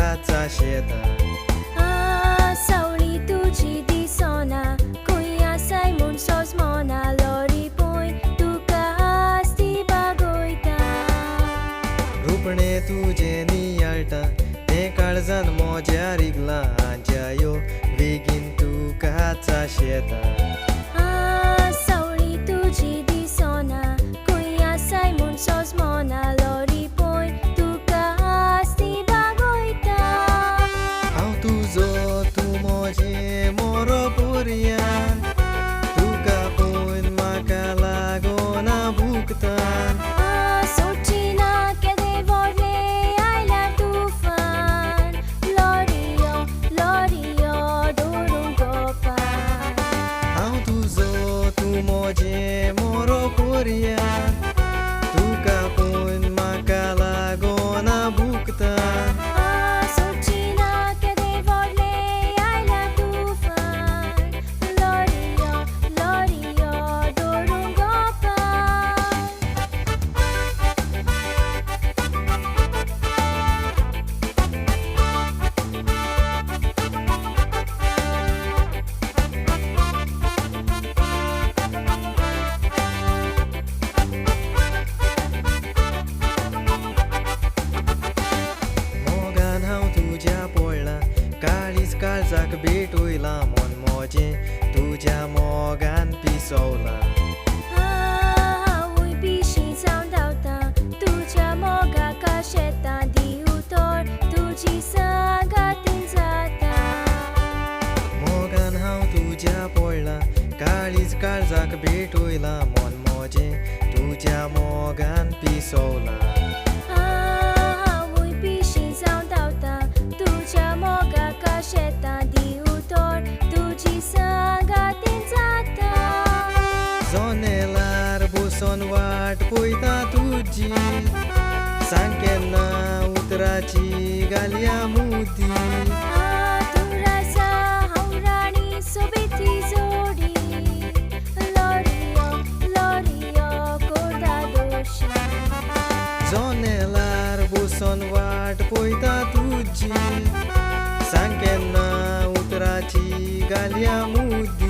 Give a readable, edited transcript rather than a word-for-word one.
तुकाचा शेतान सावळी तुजी दिसना खंय आसाय म्हूण सोजमना लोरी पळय तुका आस्ती बागोयता रुपणे तुजें नियाळटा तें काळजान मोज्या रिगलां जायो बेगीन तुकाचा शेतान सावळी तुजी दिसना खंय आसाय म्हूण सोजमना लोरी पळय तुका आस्ती बागोयता हांव तुजो तूं मोजें मोरो पर्यान तुका पळोवन म्हाका लागोना भुगतान सोडची ना केदें व्हडलें आयल्यार तुफान लोरियो लोरियो धरून गोपान हांव तुजो तूं मोजें मोरो पर्यान तुका पळोवन म्हाका लागोना भुगतान सोडची ना केदें व्हडलें आयल्यार तुफान लोरियो लोरियो धरून गोपान मोगान हांव तुज्या पडलां काळीज काळजाक भेटोयलां मन मोजें तुज्या मोगान पिसवलां हांवूय पिशीं जावन धांवतां तुज्या मोगाका शेतां दिवं तोर तुजी सांगातीन जाता मोगान हांव तुज्या पडलां काळीज काळजाक भेटोयलां मन मोजें तुज्या मोगान पिसवलां हांवूय पिशीं जावन धांवतां तुज्या मोगाका शेतां दिवं तोर तुजी सांगातीन जाता जनेलार बसून वाट पळयता तुजी सांग केन्ना उतराची घालया मुदी तुरासा हांव राणी सोबेती जोडी लोरियो लोरियो कोर्दा दोशी जनेलार बसून वाट पळयता तुजी सांग केन्ना उतराची घालया मुदी